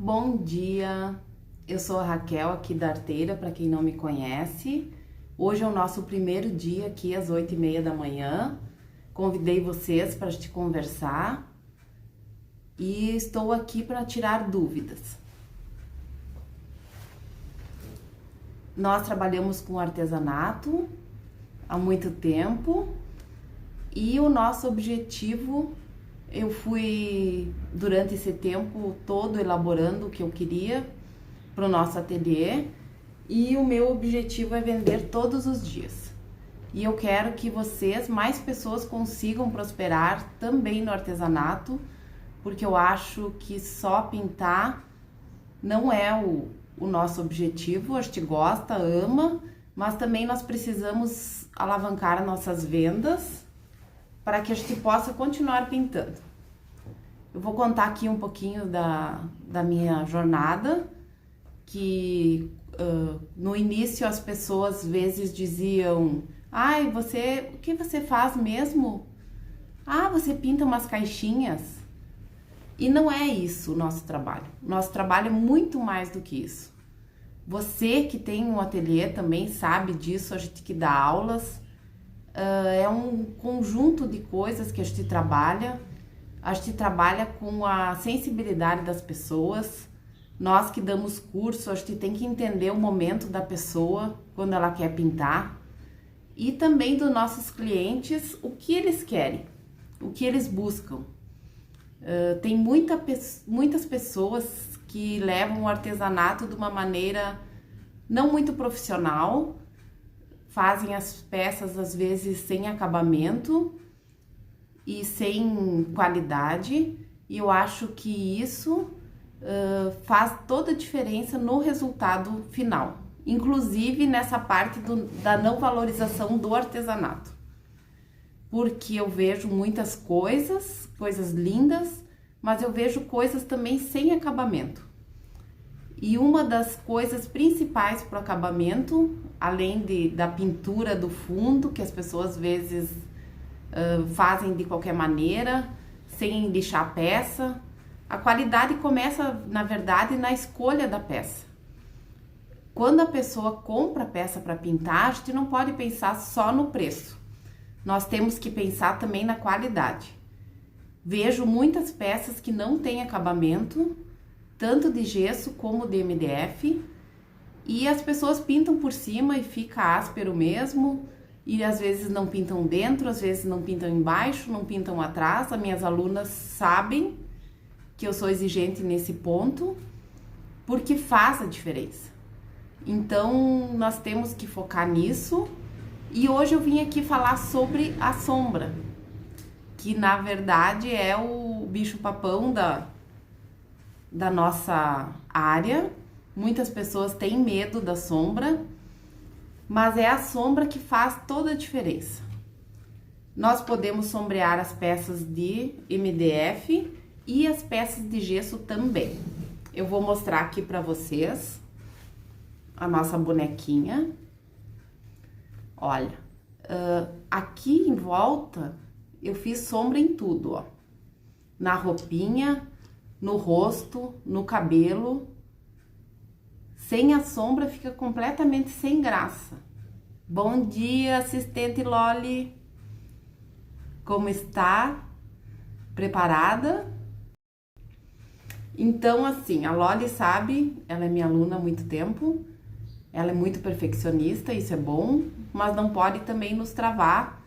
Bom dia, eu sou a Raquel aqui da Arteira, para quem não me conhece. Hoje é o nosso primeiro dia aqui às 8h30 da manhã. Convidei vocês para te conversar e estou aqui para tirar dúvidas. Nós trabalhamos com artesanato há muito tempo e o nosso objetivo, eu fui durante esse tempo todo elaborando o que eu queria para o nosso ateliê e o meu objetivo é vender todos os dias. E eu quero que vocês, mais pessoas, consigam prosperar também no artesanato, porque eu acho que só pintar não é o nosso objetivo. A gente gosta, ama, mas também nós precisamos alavancar nossas vendas para que a gente possa continuar pintando. Eu vou contar aqui um pouquinho da minha jornada, que no início as pessoas às vezes diziam: ai, o que você faz mesmo? Ah, você pinta umas caixinhas. E não é isso o nosso trabalho. Nosso trabalho é muito mais do que isso. Você que tem um ateliê também sabe disso, a gente que dá aulas. É um conjunto de coisas que a gente trabalha. A gente trabalha com a sensibilidade das pessoas. Nós que damos curso, a gente tem que entender o momento da pessoa quando ela quer pintar. E também dos nossos clientes, o que eles querem, o que eles buscam. Tem muitas pessoas que levam o artesanato de uma maneira não muito profissional, fazem as peças às vezes sem acabamento e sem qualidade, e eu acho que isso faz toda a diferença no resultado final, inclusive nessa parte da não valorização do artesanato. Porque eu vejo muitas coisas lindas, mas eu vejo coisas também sem acabamento. E uma das coisas principais para o acabamento, além da pintura do fundo, que as pessoas às vezes fazem de qualquer maneira, sem lixar a peça, a qualidade começa, na verdade, na escolha da peça. Quando a pessoa compra a peça para pintar, a gente não pode pensar só no preço. Nós temos que pensar também na qualidade. Vejo muitas peças que não têm acabamento, tanto de gesso como de MDF, e as pessoas pintam por cima e fica áspero mesmo, e às vezes não pintam dentro, às vezes não pintam embaixo, não pintam atrás. As minhas alunas sabem que eu sou exigente nesse ponto, porque faz a diferença. Então, nós temos que focar nisso. E hoje eu vim aqui falar sobre a sombra, que na verdade é o bicho-papão da nossa área. Muitas pessoas têm medo da sombra, mas é a sombra que faz toda a diferença. Nós podemos sombrear as peças de MDF e as peças de gesso também. Eu vou mostrar aqui para vocês a nossa bonequinha. Olha, aqui em volta eu fiz sombra em tudo, ó. Na roupinha, no rosto, no cabelo. Sem a sombra fica completamente sem graça. Bom dia, assistente Loli. Como está? Preparada? Então, assim, a Loli sabe, ela é minha aluna há muito tempo. Ela é muito perfeccionista, isso é bom, mas não pode também nos travar,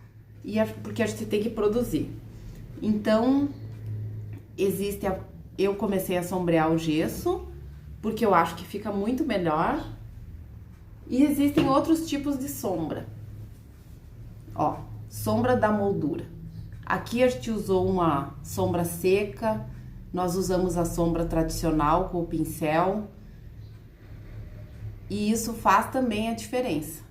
porque a gente tem que produzir. Então, eu comecei a sombrear o gesso, porque eu acho que fica muito melhor. E existem outros tipos de sombra. Ó, sombra da moldura. Aqui a gente usou uma sombra seca, nós usamos a sombra tradicional com o pincel. E isso faz também a diferença.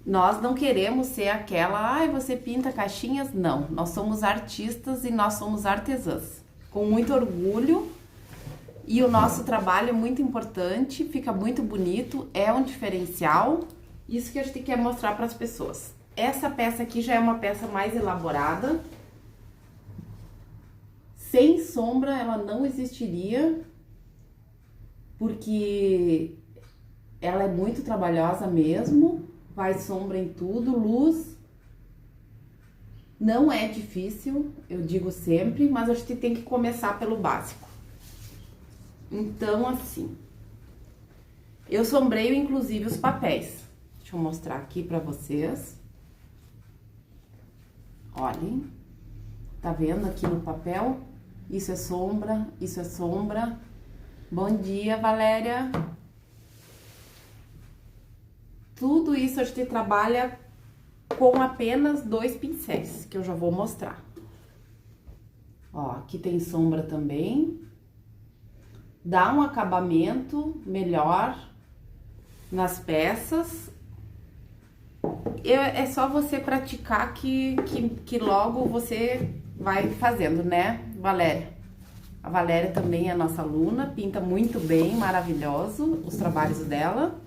Nós não queremos ser aquela, ai, você pinta caixinhas. Não, nós somos artistas e nós somos artesãs. Com muito orgulho. E o nosso trabalho é muito importante, fica muito bonito, é um diferencial. Isso que a gente quer mostrar para as pessoas. Essa peça aqui já é uma peça mais elaborada. Sem sombra ela não existiria, porque ela é muito trabalhosa mesmo, vai sombra em tudo, luz não é difícil, eu digo sempre, mas a gente tem que começar pelo básico. Então, assim, eu sombreio inclusive os papéis. Deixa eu mostrar aqui pra vocês. Olhem, tá vendo aqui no papel? Isso é sombra, isso é sombra. Bom dia, Valéria. Tudo isso a gente trabalha com apenas 2 pincéis, que eu já vou mostrar. Ó, aqui tem sombra também. Dá um acabamento melhor nas peças. É só você praticar que logo você vai fazendo, né, Valéria? A Valéria também é nossa aluna, pinta muito bem, maravilhoso os trabalhos dela.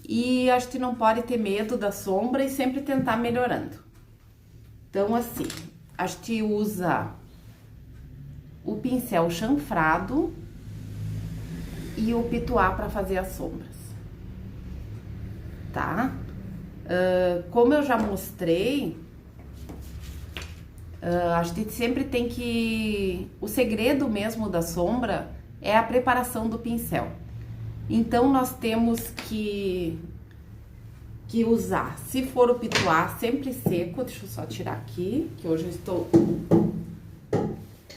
E a gente não pode ter medo da sombra e sempre tentar melhorando. Então, assim, a gente usa o pincel chanfrado e o pituá para fazer as sombras, tá? Como eu já mostrei, a gente sempre tem que... O segredo mesmo da sombra é a preparação do pincel. Então, nós temos que usar, se for o pituá, sempre seco. Deixa eu só tirar aqui, que hoje eu estou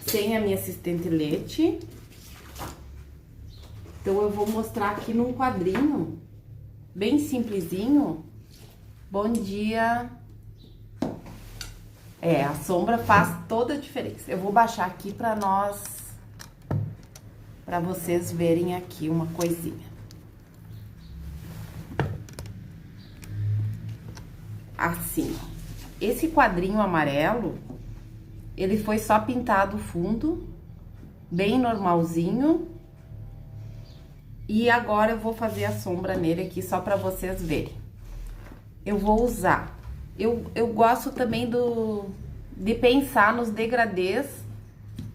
sem a minha assistente Leti. Então, eu vou mostrar aqui num quadrinho, bem simplesinho. Bom dia! A sombra faz toda a diferença. Eu vou baixar aqui para vocês verem aqui uma coisinha. Assim, ó. Esse quadrinho amarelo, ele foi só pintado fundo, bem normalzinho. E agora eu vou fazer a sombra nele aqui só para vocês verem. Eu vou usar... Eu gosto também de pensar nos degradês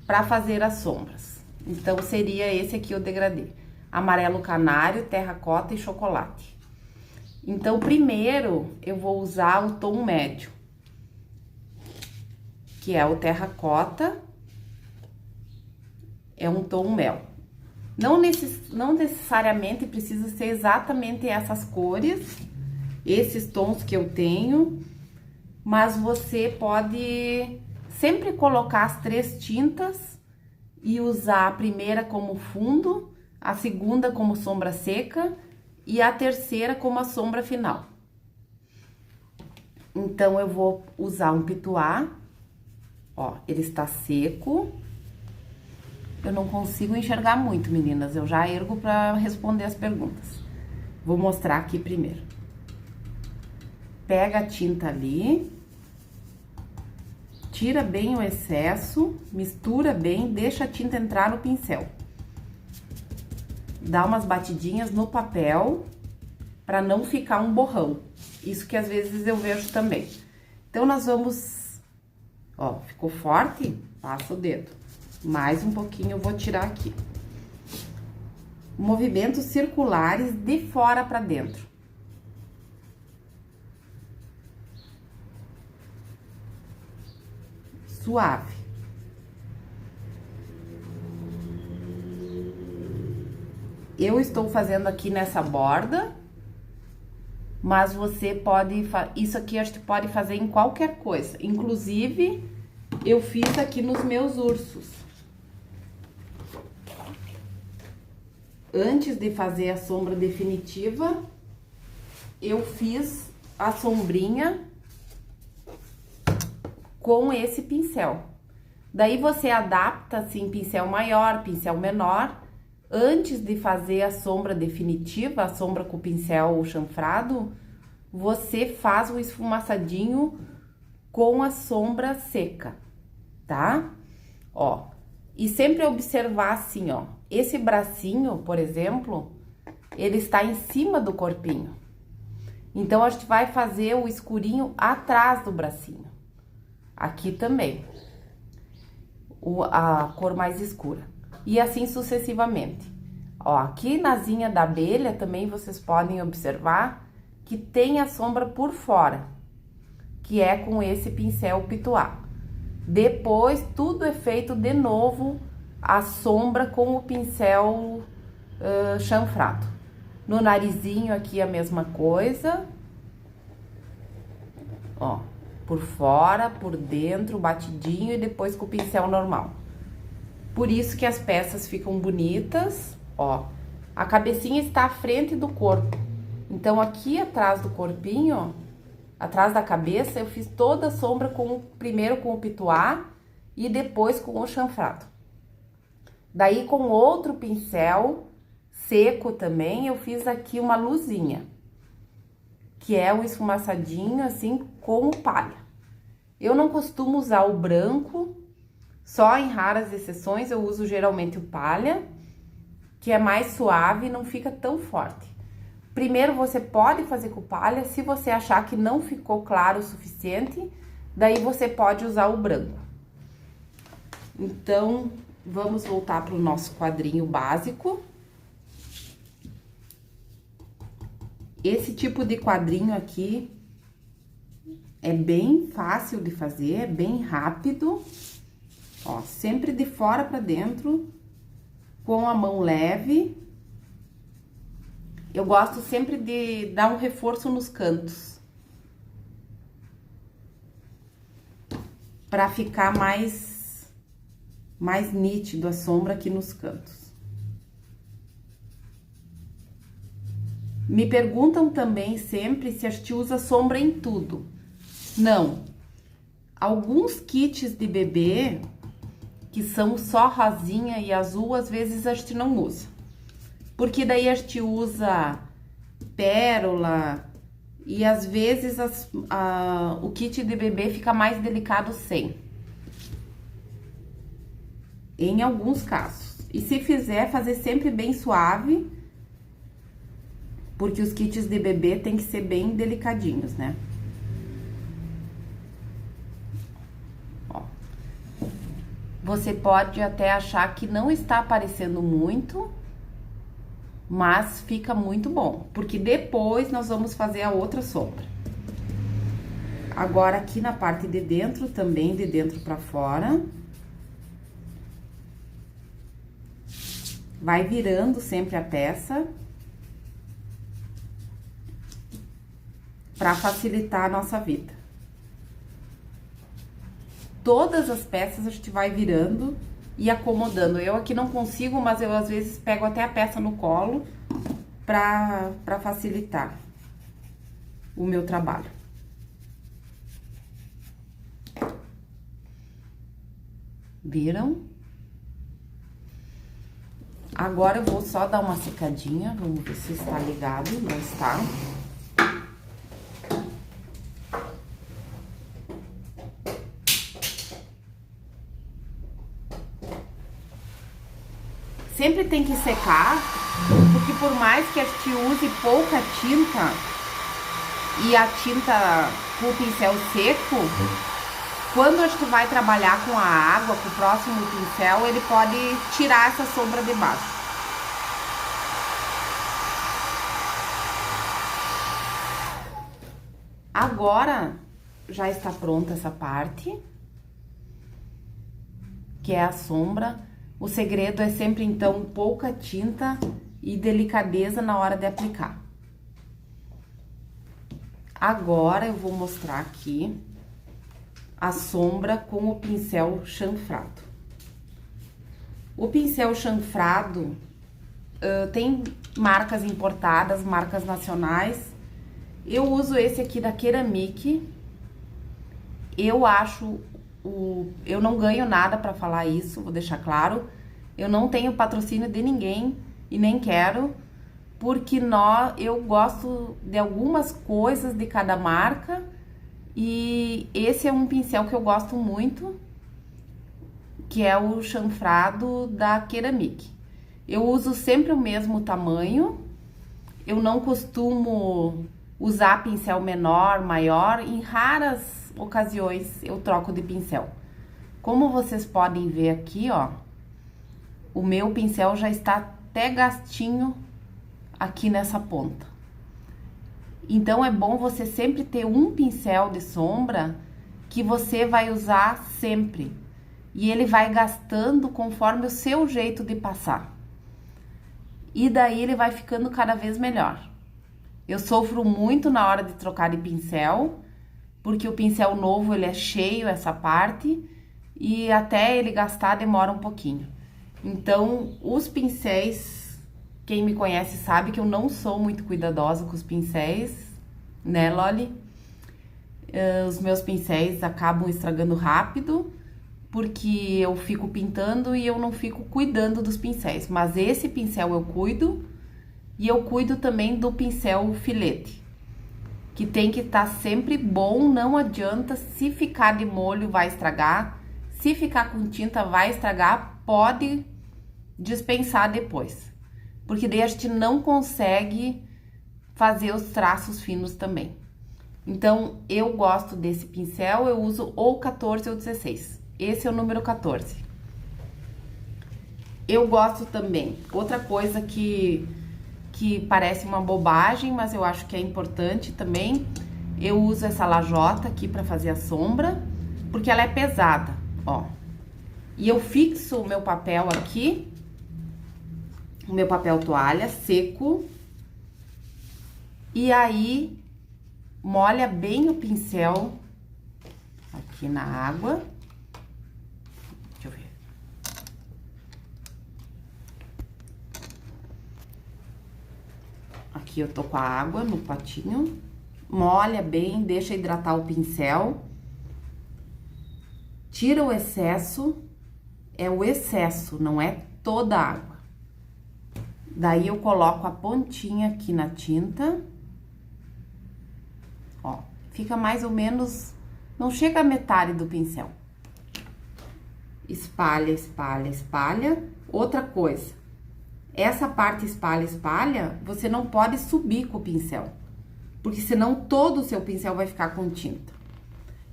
para fazer as sombras. Então, seria esse aqui o degradê. Amarelo canário, terracota e chocolate. Então, primeiro, eu vou usar o tom médio, que é o terracota. É um tom mel. Não necessariamente precisa ser exatamente essas cores, esses tons que eu tenho, mas você pode sempre colocar as 3 tintas e usar a primeira como fundo, a segunda como sombra seca e a terceira como a sombra final. Então, eu vou usar um pituá, ó, ele está seco. Eu não consigo enxergar muito, meninas, eu já ergo para responder as perguntas. Vou mostrar aqui primeiro. Pega a tinta ali, tira bem o excesso, mistura bem, deixa a tinta entrar no pincel. Dá umas batidinhas no papel para não ficar um borrão. Isso que às vezes eu vejo também. Então, nós vamos... Ó, ficou forte? Passa o dedo. Mais um pouquinho eu vou tirar aqui. Movimentos circulares de fora para dentro. Suave. Eu estou fazendo aqui nessa borda, mas você pode... Isso aqui a gente pode fazer em qualquer coisa. Inclusive, eu fiz aqui nos meus ursos. Antes de fazer a sombra definitiva, eu fiz a sombrinha com esse pincel. Daí você adapta assim, pincel maior, pincel menor. Antes de fazer a sombra definitiva, a sombra com o pincel chanfrado, você faz o esfumaçadinho com a sombra seca, tá? Ó, e sempre observar assim, ó, esse bracinho, por exemplo, ele está em cima do corpinho. Então, a gente vai fazer o escurinho atrás do bracinho. Aqui também. a cor mais escura. E assim sucessivamente. Ó, aqui na asinha da abelha também vocês podem observar que tem a sombra por fora, que é com esse pincel pituá. Depois tudo é feito de novo a sombra com o pincel chanfrado. No narizinho aqui a mesma coisa. Ó, por fora, por dentro, batidinho e depois com o pincel normal. Por isso que as peças ficam bonitas, ó. A cabecinha está à frente do corpo. Então, aqui atrás do corpinho, ó, atrás da cabeça, eu fiz toda a sombra primeiro com o pituá e depois com o chanfrado. Daí, com outro pincel seco também, eu fiz aqui uma luzinha, que é o esfumaçadinho, assim, com o palha. Eu não costumo usar o branco, só em raras exceções eu uso geralmente o palha, que é mais suave e não fica tão forte. Primeiro você pode fazer com palha, se você achar que não ficou claro o suficiente, daí você pode usar o branco. Então, vamos voltar para o nosso quadrinho básico. Esse tipo de quadrinho aqui é bem fácil de fazer, é bem rápido. Ó, sempre de fora para dentro, com a mão leve. Eu gosto sempre de dar um reforço nos cantos, para ficar mais nítido a sombra aqui nos cantos. Me perguntam também sempre se a gente usa sombra em tudo. Não. Alguns kits de bebê, que são só rosinha e azul, às vezes a gente não usa. Porque daí a gente usa pérola e às vezes o kit de bebê fica mais delicado sem. Em alguns casos. E se fizer, fazer sempre bem suave, porque os kits de bebê tem que ser bem delicadinhos, né? Ó. Você pode até achar que não está aparecendo muito, mas fica muito bom, porque depois nós vamos fazer a outra sombra. Agora, aqui na parte de dentro, também de dentro pra fora. Vai virando sempre a peça, para facilitar a nossa vida. Todas as peças a gente vai virando e acomodando. Eu aqui não consigo, mas eu às vezes pego até a peça no colo para facilitar o meu trabalho. Viram? Agora eu vou só dar uma secadinha, vamos ver se está ligado, não está. Sempre tem que secar, porque por mais que a gente use pouca tinta e a tinta com o pincel seco, quando a gente vai trabalhar com a água, com o próximo pincel, ele pode tirar essa sombra de baixo. Agora já está pronta essa parte, que é a sombra. O segredo é sempre, então, pouca tinta e delicadeza na hora de aplicar. Agora, eu vou mostrar aqui a sombra com o pincel chanfrado. O pincel chanfrado tem marcas importadas, marcas nacionais. Eu uso esse aqui da Ceramic. Eu acho... Eu não ganho nada pra falar isso, vou deixar claro. Eu não tenho patrocínio de ninguém e nem quero, porque eu gosto de algumas coisas de cada marca e esse é um pincel que eu gosto muito, que é o chanfrado da Ceramic. Eu uso sempre o mesmo tamanho, eu não costumo usar pincel menor, maior, em raras ocasiões eu troco de pincel. Como vocês podem ver aqui, ó, o meu pincel já está até gastinho aqui nessa ponta. Então, é bom você sempre ter um pincel de sombra que você vai usar sempre. E ele vai gastando conforme o seu jeito de passar. E daí ele vai ficando cada vez melhor. Eu sofro muito na hora de trocar de pincel, porque o pincel novo ele é cheio essa parte e até ele gastar demora um pouquinho. Então, os pincéis, quem me conhece sabe que eu não sou muito cuidadosa com os pincéis, né, Loli? Os meus pincéis acabam estragando rápido, porque eu fico pintando e eu não fico cuidando dos pincéis. Mas esse pincel eu cuido, e eu cuido também do pincel filete, que tem que estar sempre bom, não adianta, se ficar de molho vai estragar, se ficar com tinta vai estragar, pode dispensar depois, porque daí a gente não consegue fazer os traços finos também. Então, eu gosto desse pincel, eu uso ou 14 ou 16, esse é o número 14. Eu gosto também, outra coisa que parece uma bobagem, mas eu acho que é importante também, eu uso essa lajota aqui pra fazer a sombra, porque ela é pesada, ó. E eu fixo o meu papel aqui, o meu papel toalha seco, e aí molha bem o pincel aqui na água. Deixa eu ver. Aqui eu tô com a água no potinho, molha bem, deixa hidratar o pincel, tira o excesso, é o excesso, não é toda a água. Daí eu coloco a pontinha aqui na tinta, ó, fica mais ou menos, não chega a metade do pincel. Espalha, espalha, espalha. Outra coisa, essa parte espalha, espalha, você não pode subir com o pincel, porque senão todo o seu pincel vai ficar com tinta.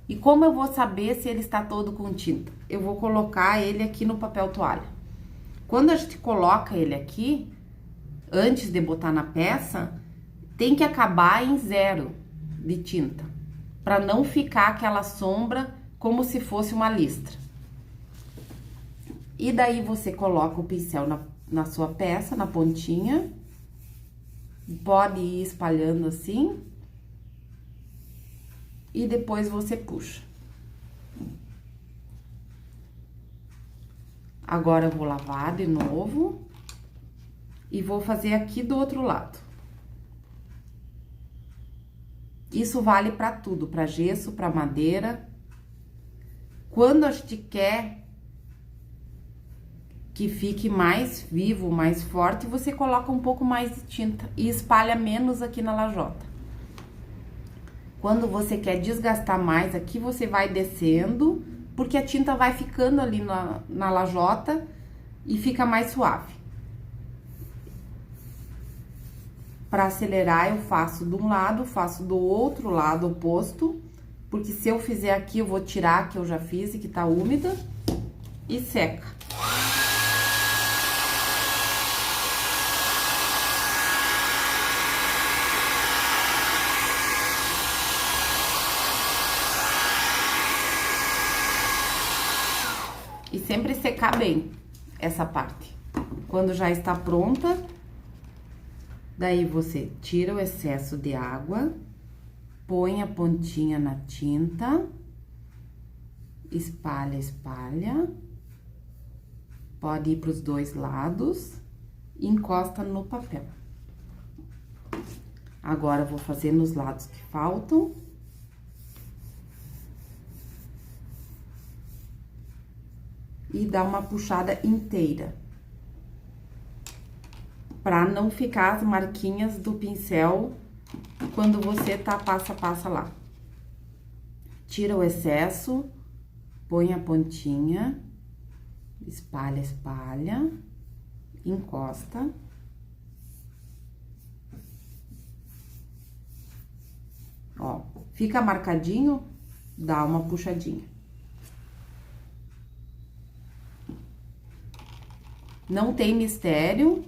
E como eu vou saber se ele está todo com tinta? Eu vou colocar ele aqui no papel toalha. Quando a gente coloca ele aqui, antes de botar na peça, tem que acabar em 0 de tinta, para não ficar aquela sombra como se fosse uma listra. E daí você coloca o pincel na sua peça, na pontinha, pode ir espalhando assim, e depois você puxa. Agora eu vou lavar de novo e vou fazer aqui do outro lado. Isso vale para tudo, para gesso, para madeira. Quando a gente quer que fique mais vivo, mais forte, você coloca um pouco mais de tinta e espalha menos aqui na lajota. Quando você quer desgastar mais aqui, você vai descendo, porque a tinta vai ficando ali na lajota e fica mais suave. Para acelerar, eu faço de um lado, faço do outro lado oposto, porque se eu fizer aqui, eu vou tirar a que eu já fiz e que tá úmida, e seca. E sempre secar bem essa parte. Quando já está pronta, daí você tira o excesso de água, põe a pontinha na tinta, espalha, espalha, pode ir para os dois lados e encosta no papel. Agora, eu vou fazer nos lados que faltam. E dar uma puxada inteira, pra não ficar as marquinhas do pincel quando você tá passa a passa lá. Tira o excesso, põe a pontinha, espalha, espalha, encosta. Ó, fica marcadinho, dá uma puxadinha. Não tem mistério.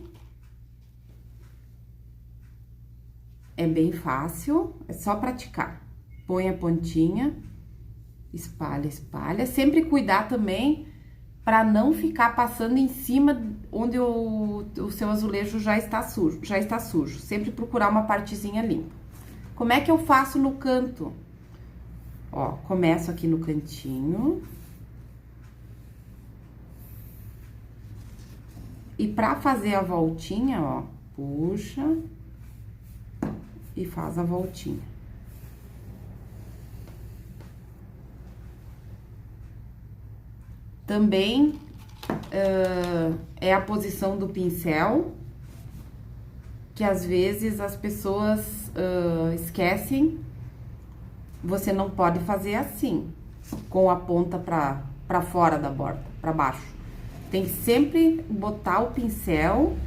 É bem fácil, é só praticar. Põe a pontinha, espalha, espalha. Sempre cuidar também para não ficar passando em cima onde o seu azulejo já está sujo. Sempre procurar uma partezinha limpa. Como é que eu faço no canto? Ó, começo aqui no cantinho. E pra fazer a voltinha, ó, puxa e faz a voltinha. Também é a posição do pincel, que às vezes as pessoas esquecem. Você não pode fazer assim, com a ponta pra fora da borda, pra baixo. Tem que sempre botar o pincel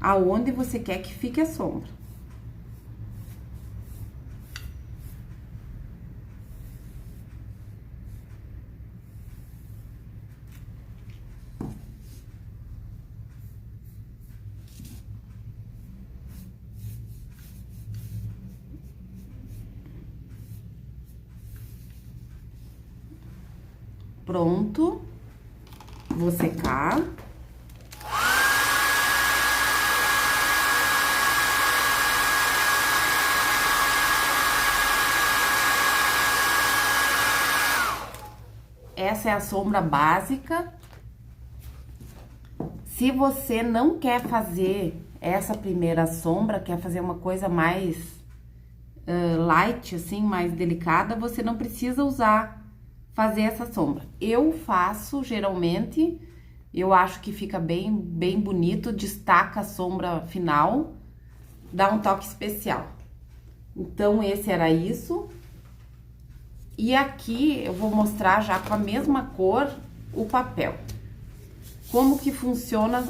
aonde você quer que fique a sombra. Pronto. Vou secar. Essa é a sombra básica. Se você não quer fazer essa primeira sombra, quer fazer uma coisa mais light, assim, mais delicada, você não precisa fazer essa sombra. Eu faço, geralmente, eu acho que fica bem bonito, destaca a sombra final, dá um toque especial. Então, esse era isso. E aqui eu vou mostrar já com a mesma cor o papel. Como que funciona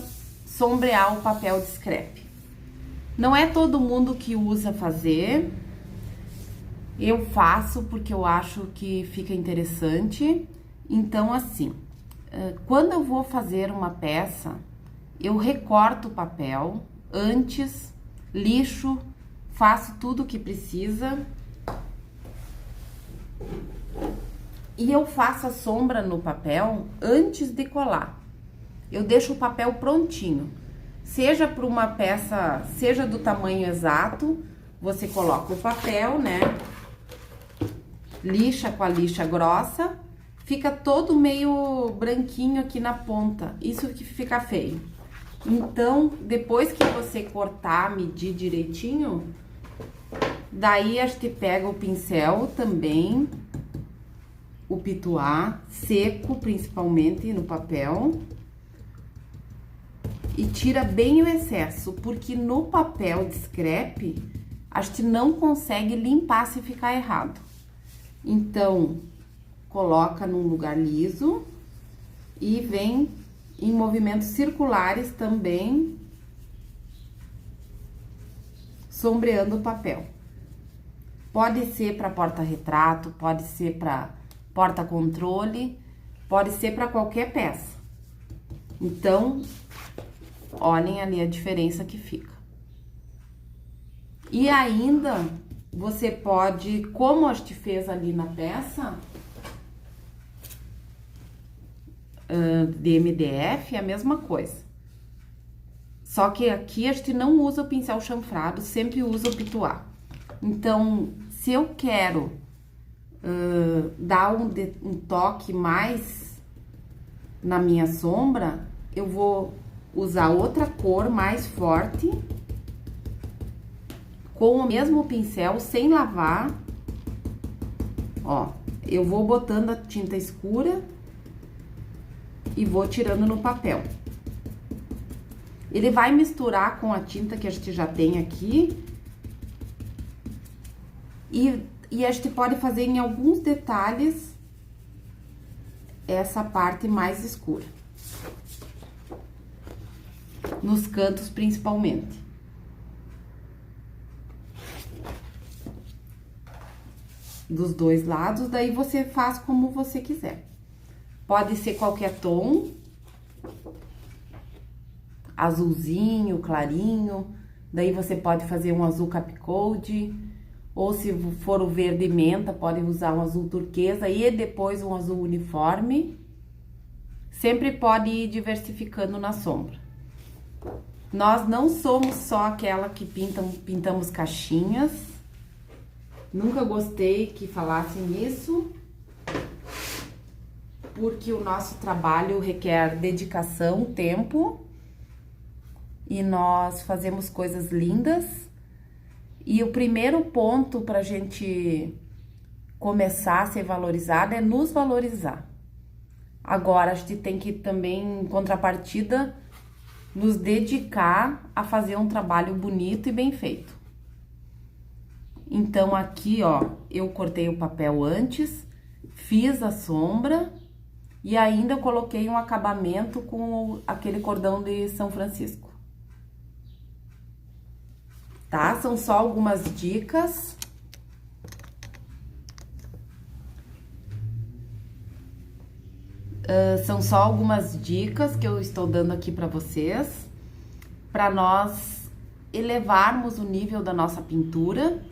sombrear o papel de scrap. Não é todo mundo que usa fazer. Eu faço porque eu acho que fica interessante. Então, assim, quando eu vou fazer uma peça, eu recorto o papel antes, lixo, faço tudo o que precisa. E eu faço a sombra no papel antes de colar. Eu deixo o papel prontinho. Seja para uma peça, seja do tamanho exato, você coloca o papel, né? Lixa com a lixa grossa, fica todo meio branquinho aqui na ponta, isso que fica feio. Então, depois que você cortar, medir direitinho, daí a gente pega o pincel também, o pituá, seco principalmente no papel, e tira bem o excesso, porque no papel de scrap, a gente não consegue limpar se ficar errado. Então, coloca num lugar liso e vem em movimentos circulares também, sombreando o papel. Pode ser para porta-retrato, pode ser para porta-controle, pode ser para qualquer peça. Então, olhem ali a diferença que fica. E ainda, você pode, como a gente fez ali na peça de MDF, é a mesma coisa. Só que aqui a gente não usa o pincel chanfrado, sempre usa o pituá. Então, se eu quero dar um toque mais na minha sombra, eu vou usar outra cor mais forte, com o mesmo pincel, sem lavar. Ó, eu vou botando a tinta escura e vou tirando no papel. Ele vai misturar com a tinta que a gente já tem aqui. E a gente pode fazer em alguns detalhes essa parte mais escura. Nos cantos, principalmente. Dos dois lados, daí você faz como você quiser. Pode ser qualquer tom. azulzinho, clarinho. Daí você pode fazer um azul capicode, ou se for o verde menta, pode usar um azul turquesa e depois um azul uniforme. Sempre pode ir diversificando na sombra. Nós não somos só aquela que pintamos caixinhas. Nunca gostei que falassem nisso, porque o nosso trabalho requer dedicação, tempo, e nós fazemos coisas lindas. E o primeiro ponto para a gente começar a ser valorizada é nos valorizar. Agora, a gente tem que também, em contrapartida, nos dedicar a fazer um trabalho bonito e bem feito. Então, aqui, ó, eu cortei o papel antes, fiz a sombra e ainda coloquei um acabamento com aquele cordão de São Francisco. Tá? São só algumas dicas. São só algumas dicas que eu estou dando aqui para vocês, para nós elevarmos o nível da nossa pintura.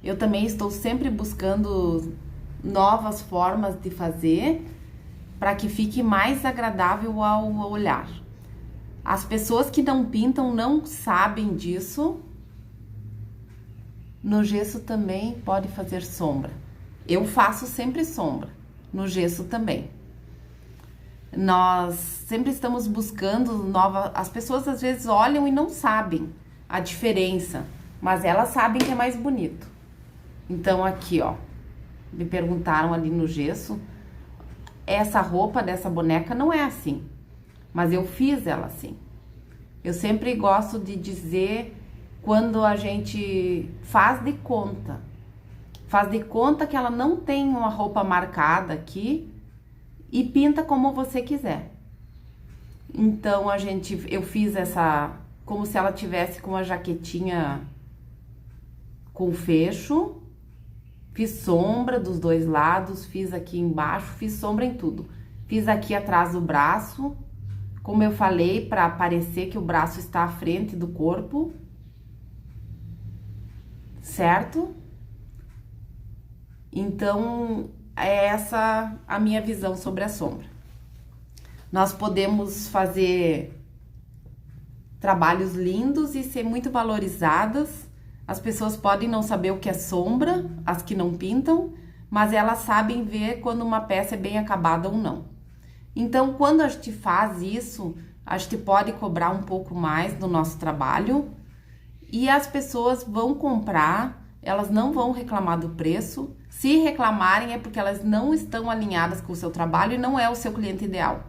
Eu também estou sempre buscando novas formas de fazer para que fique mais agradável ao olhar. As pessoas que não pintam não sabem disso. No gesso também pode fazer sombra. Eu faço sempre sombra, no gesso também. Nós sempre estamos buscando novas... As pessoas às vezes olham e não sabem a diferença, mas elas sabem que é mais bonito. Então aqui, ó, me perguntaram ali no gesso, essa roupa dessa boneca não é assim, mas eu fiz ela assim. Eu sempre gosto de dizer quando a gente faz de conta que ela não tem uma roupa marcada aqui e pinta como você quiser. Então eu fiz essa como se ela tivesse com uma jaquetinha com fecho. Fiz sombra dos dois lados, fiz aqui embaixo, fiz sombra em tudo. Fiz aqui atrás do braço, como eu falei, para parecer que o braço está à frente do corpo. Certo? Então, é essa a minha visão sobre a sombra. Nós podemos fazer trabalhos lindos e ser muito valorizadas. As pessoas podem não saber o que é sombra, as que não pintam, mas elas sabem ver quando uma peça é bem acabada ou não. Então, quando a gente faz isso, a gente pode cobrar um pouco mais do nosso trabalho e as pessoas vão comprar, elas não vão reclamar do preço. Se reclamarem é porque elas não estão alinhadas com o seu trabalho e não é o seu cliente ideal.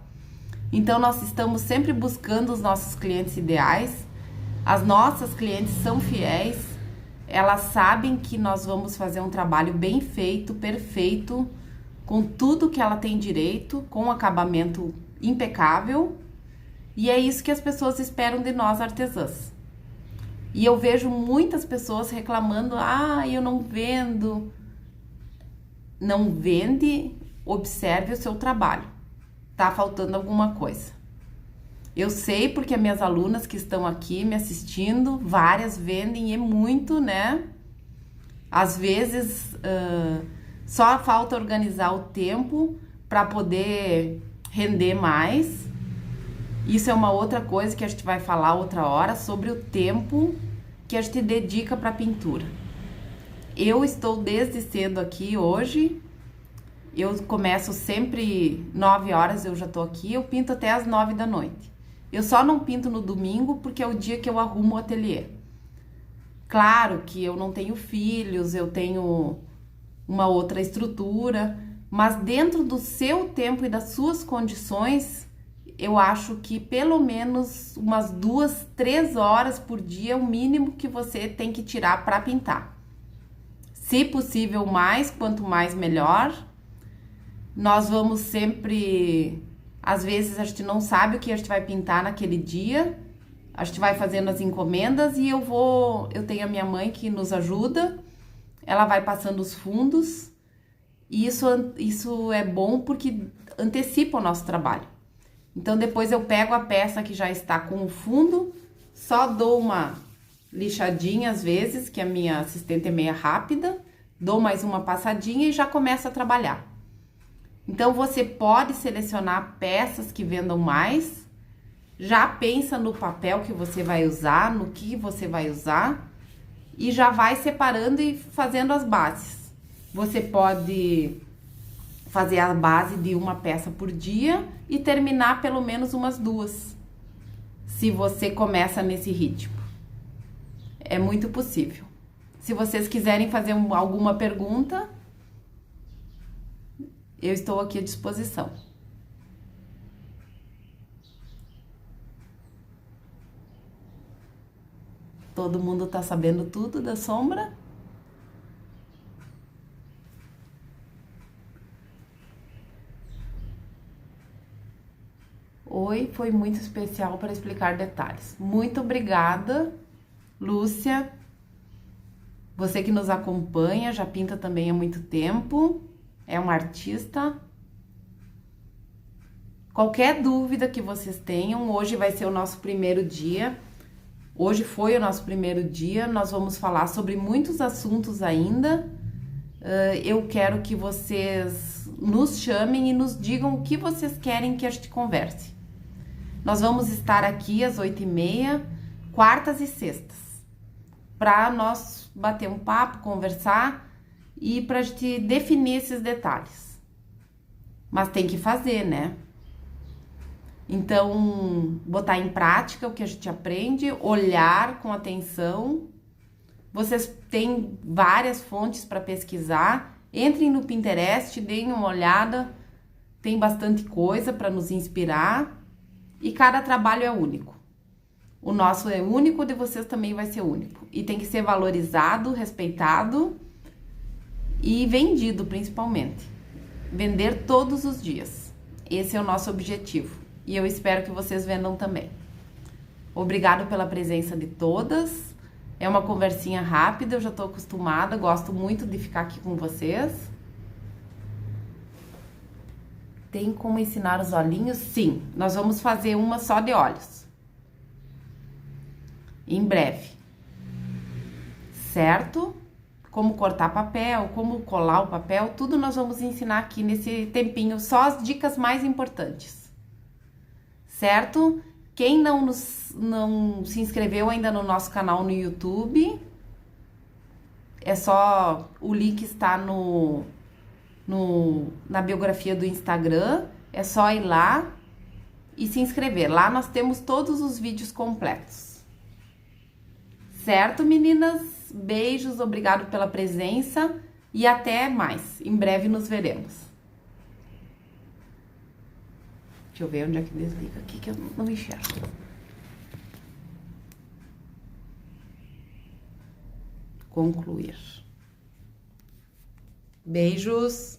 Então, nós estamos sempre buscando os nossos clientes ideais. As nossas clientes são fiéis. Elas sabem que nós vamos fazer um trabalho bem feito, perfeito, com tudo que ela tem direito, com um acabamento impecável. E é isso que as pessoas esperam de nós, artesãs. E eu vejo muitas pessoas reclamando, eu não vendo. Não vende, observe o seu trabalho. Tá faltando alguma coisa. Eu sei porque as minhas alunas que estão aqui me assistindo, várias vendem e é muito, né? Às vezes, só falta organizar o tempo para poder render mais. Isso é uma outra coisa que a gente vai falar outra hora, sobre o tempo que a gente dedica para pintura. Eu estou desde cedo aqui hoje. Eu começo sempre 9 horas, eu já tô aqui. Eu pinto até as 9 da noite. Eu só não pinto no domingo porque é o dia que eu arrumo o ateliê. Claro que eu não tenho filhos, eu tenho uma outra estrutura, mas dentro do seu tempo e das suas condições, eu acho que pelo menos umas 2, 3 horas por dia é o mínimo que você tem que tirar para pintar. Se possível mais, quanto mais melhor. Nós vamos sempre... Às vezes a gente não sabe o que a gente vai pintar naquele dia, a gente vai fazendo as encomendas e eu tenho a minha mãe que nos ajuda, ela vai passando os fundos e isso é bom porque antecipa o nosso trabalho. Então, depois eu pego a peça que já está com o fundo, só dou uma lixadinha às vezes, que a minha assistente é meio rápida, dou mais uma passadinha e já começo a trabalhar. Então, você pode selecionar peças que vendam mais, já pensa no papel que você vai usar, no que você vai usar, e já vai separando e fazendo as bases. Você pode fazer a base de uma peça por dia e terminar pelo menos umas 2, se você começa nesse ritmo. É muito possível. Se vocês quiserem fazer alguma pergunta, eu estou aqui à disposição. Todo mundo tá sabendo tudo da sombra? Oi, foi muito especial para explicar detalhes. Muito obrigada, Lúcia. Você que nos acompanha, já pinta também há muito tempo, é uma artista. Qualquer dúvida que vocês tenham, hoje vai ser o nosso primeiro dia. Hoje foi o nosso primeiro dia, nós vamos falar sobre muitos assuntos ainda. Eu quero que vocês nos chamem e nos digam o que vocês querem que a gente converse. Nós vamos estar aqui às 8h30, quartas e sextas, para nós bater um papo, conversar e para a gente definir esses detalhes. Mas tem que fazer, né? Então, botar em prática o que a gente aprende, olhar com atenção. Vocês têm várias fontes para pesquisar. Entrem no Pinterest, deem uma olhada. Tem bastante coisa para nos inspirar. E cada trabalho é único. O nosso é único, o de vocês também vai ser único. E tem que ser valorizado, respeitado e vendido, principalmente. Vender todos os dias. Esse é o nosso objetivo. E eu espero que vocês vendam também. Obrigado pela presença de todas. É uma conversinha rápida, eu já tô acostumada, gosto muito de ficar aqui com vocês. Tem como ensinar os olhinhos? Sim, nós vamos fazer uma só de olhos. Em breve. Certo? Como cortar papel, como colar o papel, tudo nós vamos ensinar aqui nesse tempinho, só as dicas mais importantes. Certo? Quem não se inscreveu ainda no nosso canal no YouTube, é só, o link está na biografia do Instagram, é só ir lá e se inscrever. Lá nós temos todos os vídeos completos. Certo, meninas? Beijos, obrigado pela presença e até mais. Em breve nos veremos. Deixa eu ver onde é que desliga aqui que eu não enxergo. Concluir. Beijos.